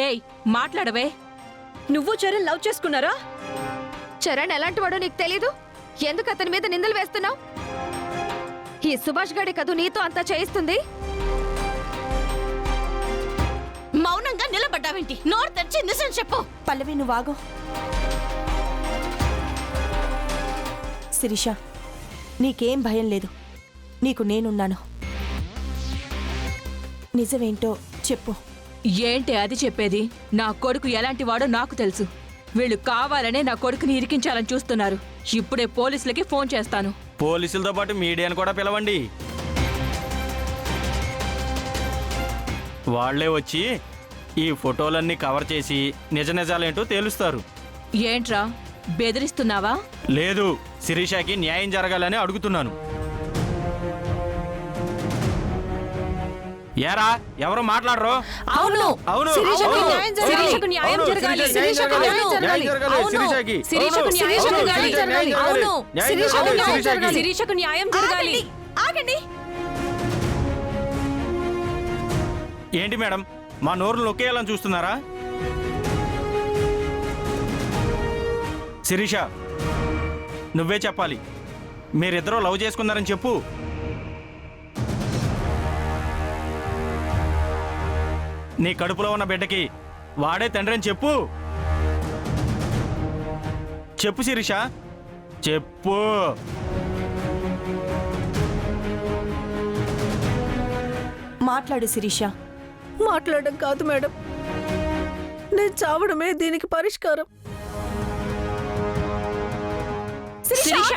ఏయ్ మాట్లాడవే. నువ్వు చరణ్ లవ్ చేసుకున్నారా? చరణ్ ఎలాంటివాడో నీకు తెలీదు? ఎందుకు అతని మీద నిందలు వేస్తున్నావు? ఈ సుభాష్ గాడి కదూ నీతో అంతా చేయిస్తుంది. మౌనంగా నిలబడ్డావేంటి? నోరు తెరిచి నిజం చెప్పు. పల్లవి నువ్వు ఆగు. శిరీష, నీకేం భయం లేదు, నీకు నేనున్నాను. నిజమేంటో చెప్పు. ఏంటి అది చెప్పేది? నా కొడుకు ఎలాంటి వాడో నాకు తెలుసు. వీళ్ళు కావాలనే నా కొడుకుని ఇరికించాలని చూస్తున్నారు. ఇప్పుడే పోలీసులకి ఫోన్ చేస్తాను. పోలీసులతో పాటు మీడియాను కూడా పిలవండి. వాళ్లే వచ్చి ఈ ఫోటోలన్నీ కవర్ చేసి నిజ నిజాలేంటో తేలుస్తారు. ఏంట్రా బెదిరిస్తున్నావా? లేదు, శిరీషకి న్యాయం జరగాలని అడుగుతున్నాను. ఏరా, ఎవరు మాట్లాడరు? అవును, అవును, శిరీషకు అవును. న్యాయం జరగాలి. శిరీషకు న్యాయం అవును, జరగాలి. శిరీషకి న్యాయం జరగాలి. అవును. శిరీషకి. శిరీషకు అవును. న్యాయం అవును. జరగాలి. న్యాయం అవును. జరగాలి. శిరీషకు న్యాయం శిరీషకి. జరగాలి. శిరీషకు న్యాయం జరగాలి. ఆగండి. ఏంటి మేడం, మా నోరులు నొక్కేయాలని చూస్తున్నారా? శిరీష, నువ్వే చెప్పాలి. మీరిద్దరూ లవ్ చేసుకున్నారని చెప్పు. నీ కడుపులో ఉన్న బిడ్డకి వాడే తండ్రి అని చెప్పు. చెప్పు శిరీష, చెప్పు. మాట్లాడు శిరీష. మాట్లాడడం కాదు మేడం, నేను చావడమే దీనికి పరిష్కారం. శిరీష,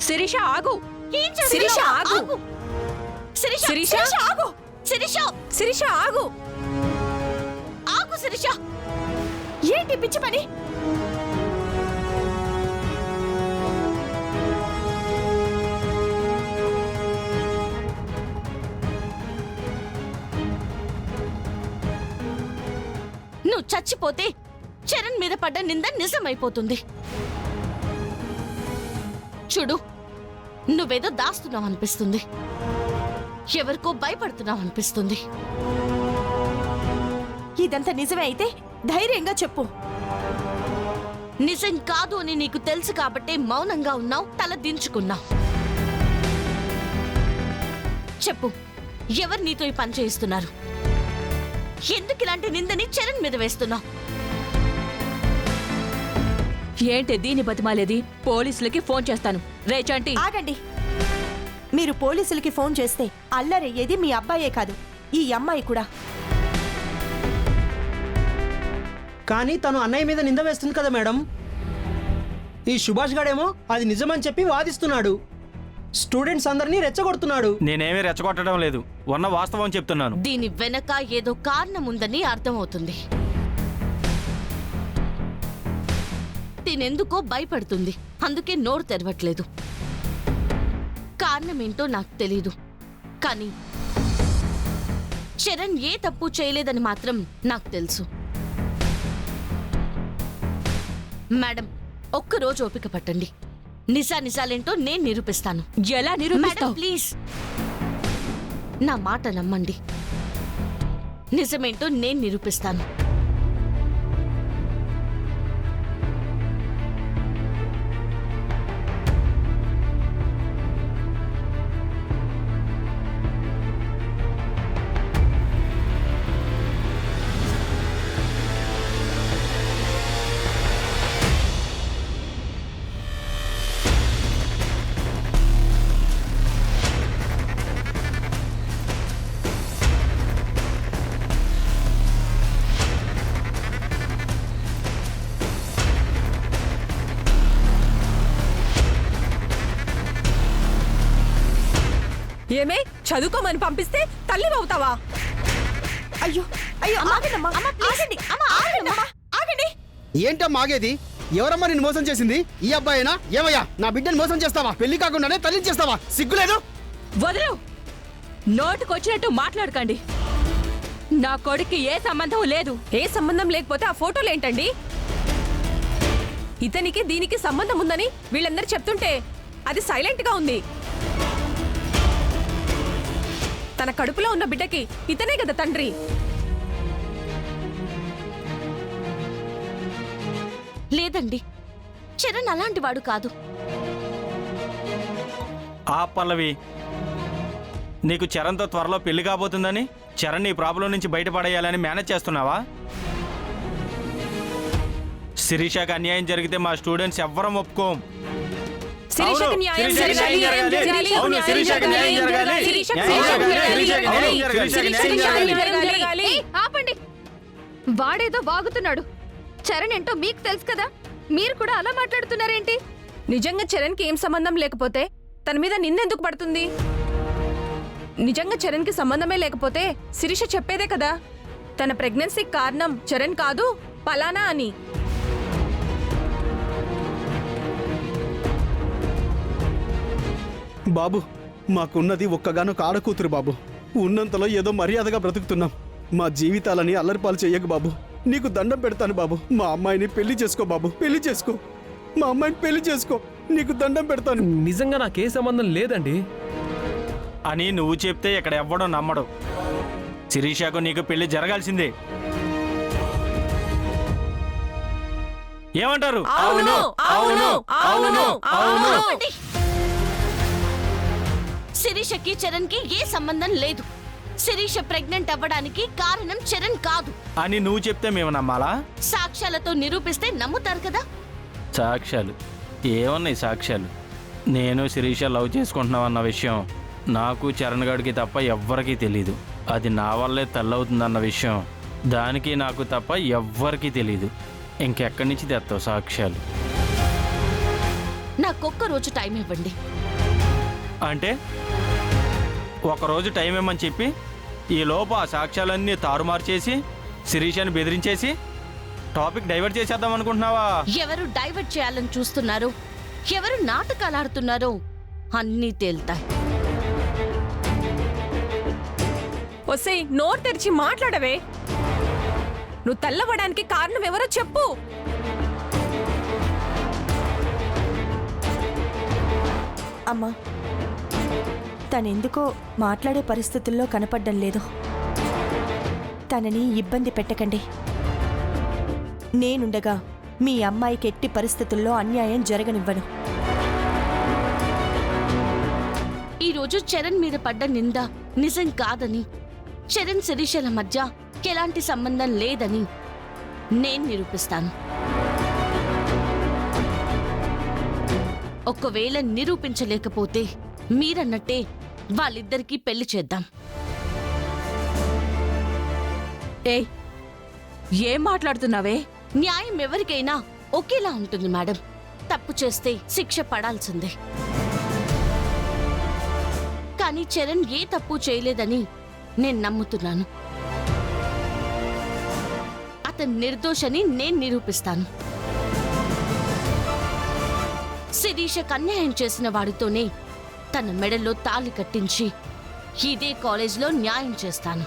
శిరీష ఆగు. శిరీష ఆగు. శిరీష, శిరీష ఆగు. శిరీష, శిరీష ఆగు. ఆగు శిరీష. ఏంటి పిచ్చి పని? నువ్వు చచ్చిపోతే చరణ్ మీద పడ్డ నింద నిజమైపోతుంది. చూడు, నువ్వేదో దాస్తున్నావు అనిపిస్తుంది, ఎవరికో భయపడుతున్నావు అనిపిస్తుంది. ఇదంతా నిజమే అయితే ధైర్యంగా చెప్పు. నిజం కాదు అని నీకు తెలుసు కాబట్టే మౌనంగా ఉన్నావు, తల దించుకున్నావు. చెప్పు, ఎవరు నీతో ఈ పని చేయిస్తున్నారు? ఎందుకు ఇలాంటి నిందని చరణ్ మీద వేస్తున్నావు? ఏంటి దీని బతిమాలేది? పోలీసులకి ఫోన్ చేస్తాను. రే చంటి, ఆగండి. మీరు పోలీసులకి ఫోన్ చేస్తే అల్లరయ్యేది మీ అబ్బాయే కాదు, ఈ అమ్మాయి కూడా. కానీ తను అన్నయ్య మీద నింద వేస్తుంది కదా మేడం. ఈ సుభాష్ గాడేమో అది నిజమని చెప్పి వాదిస్తున్నాడు. స్టూడెంట్స్ అందరినీ రెచ్చగొడుతున్నాడు. నేనేమీ రెచ్చగొట్టడం లేదు, ఉన్న వాస్తవం చెప్తున్నాను. దీని వెనక ఏదో కారణం ఉందని అర్థమవుతుంది. తినెందుకో భయపడుతుంది, అందుకే నోరు తెరవట్లేదు. కారణమేంటో నాకు తెలీదు, కానీ చరణ్ ఏ తప్పు చేయలేదని మాత్రం నాకు తెలుసు. మేడం, ఒక్కరోజు ఓపిక పట్టండి. నిజాలేంటో నేను నిరూపిస్తాను. ఎలా నిరూపిస్తావు? ప్లీజ్ నా మాట నమ్మండి. నిజమేంటో నేను నిరూపిస్తాను. ఏమే, చదువుకోమని పంపిస్తే తల్లి అవుతావా? అయ్యో అయ్యో, ఆగండమ్మా. ఆగండి. ఆగండమ్మా. ఆగండి. ఏంటమ్మా ఆగేది? ఎవరమ్మా నిన్ను మోసం చేసింది? ఈ అబ్బాయినా? ఏమయ్యా, నా బిడ్డను మోసం చేస్తావా? పెళ్లి కాకుండానే తల్లించేస్తావా? సిగ్గులేదు? వదలు. నోటుకొచ్చినట్టు మాట్లాడకండి. నా కొడుక్కి ఏ సంబంధం లేదు. ఏ సంబంధం లేకపోతే ఆ ఫోటోలు ఏంటండి? ఇతనికి దీనికి సంబంధం ఉందని వీళ్ళందరూ చెప్తుంటే అది సైలెంట్ గా ఉంది. తన కడుపులో ఉన్న బిడ్డకి ఇతనే కదా తండ్రి. లేదండి, చరణ్ అలాంటి వాడు కాదు. ఆ పల్లవి, నీకు చరణ్తో త్వరలో పెళ్లి కాబోతుందని చరణ్ నీ ప్రాబ్లం నుంచి బయటపడేయాలని మేనేజ్ చేస్తున్నావా? శిరీషకి అన్యాయం జరిగితే మా స్టూడెంట్స్ ఎవ్వరం ఒప్పుకోం. శిరీషకి న్యాయం జరగాలి. ఏయ్, ఆపండి. వాడేదో వాగుతున్నాడు. చరణ్ ఏంటో మీకు తెలుసు కదా, మీరు కూడా అలా మాట్లాడుతున్నారేంటి? నిజంగా చరణ్కి ఏం సంబంధం లేకపోతే తన మీద నిందెందుకు పడుతుంది? నిజంగా చరణ్కి సంబంధమే లేకపోతే శిరీష చెప్పేదే కదా, తన ప్రెగ్నెన్సీకి కారణం చరణ్ కాదు పలానా అని. బాబు, మాకున్నది ఒక్కగానొక ఆడకూతురు బాబు. ఉన్నంతలో ఏదో మర్యాదగా బ్రతుకుతున్నాం. మా జీవితాలని అల్లరిపాలు చెయ్యకు బాబు. నీకు దండం పెడతాను బాబు. మా అమ్మాయిని పెళ్లి చేసుకో బాబు, పెళ్లి చేసుకో. మా అమ్మాయిని పెళ్లి చేసుకో, నీకు దండం పెడతాను. నిజంగా నాకే సంబంధం లేదండి అని నువ్వు చెప్తే ఇక్కడ ఎవ్వడం నమ్మడు. శిరీషకు నీకు పెళ్లి జరగాల్సిందే. ఏమంటారు? అవును, అవును, అవును, అవును. శిరీషకి చరణ్ కి ఏ సంబంధం లేదు. శిరీష ప్రెగ్నెంట్ అవ్వడానికి కారణం చరణ్ కాదు అని నువ్వు చెప్తే మేము నమ్మాలా? సాక్ష్యాలతో నిరూపిస్తే నమ్ముతారు కదా. సాక్ష్యాలు ఏమన్నాయి? సాక్ష్యాలు నేను శిరీష లవ్ చేసుకుంటున్నామన్న విషయం నాకు చరణ్ గడికి తప్ప ఎవ్వరికీ తెలీదు. అది నా వల్లే తల్లవుతుందన్న విషయం దానికి నాకు తప్ప ఎవ్వరికీ తెలీదు. ఇంకెక్కడి నుంచి తెస్తావు సాక్ష్యాలు? నాకొక్క రోజు టైం ఇవ్వండి. అంటే ఒకరోజు టైం ఇవ్వమని చెప్పి ఈ లోపు ఆ సాక్ష్యాలన్నీ తారుమారు చేసి శిరీషని బెదిరించేసి టాపిక్ డైవర్ట్ చేసేద్దాం అనుకుంటున్నావా? ఎవరు డైవర్ట్ చేయాలని చూస్తున్నారో, ఎవరు నాటకాలు ఆడుతున్నారో అన్నీ తేల్తాయి. ఒసేయ్, నోరు తెరిచి మాట్లాడవే. నువ్వు తెల్లవడానికి కారణం ఎవరో చెప్పు. అమ్మా, తనెందుకో మాట్లాడే పరిస్థితుల్లో కనపడ్డం లేదు. తనని ఇబ్బంది పెట్టకండి. నేనుండగా మీ అమ్మాయికి ఎట్టి పరిస్థితుల్లో అన్యాయం జరగనివ్వను. ఈరోజు చరణ్ మీద పడ్డ నింద నిజం కాదని, చరణ్ శిరీషల మధ్య ఎలాంటి సంబంధం లేదని నేను నిరూపిస్తాను. ఒకవేళ నిరూపించలేకపోతే మీరన్నట్టే వాళ్ళిద్దరికీ పెళ్లి చేద్దాం. ఏయ్, ఏం మాట్లాడుతున్నావే? న్యాయం ఎవరికైనా ఒకేలా ఉంటుంది మేడం. తప్పు చేస్తే శిక్ష పడాల్సిందే. కానీ చరణ్ ఏ తప్పు చేయలేదని నేను నమ్ముతున్నాను. అతను నిర్దోషని నేను నిరూపిస్తాను. శిరీషకు అన్యాయం చేసిన వాడితోనే తన మెడలో తాళి కట్టించి ఇదే కాలేజ్లో న్యాయం చేస్తాను.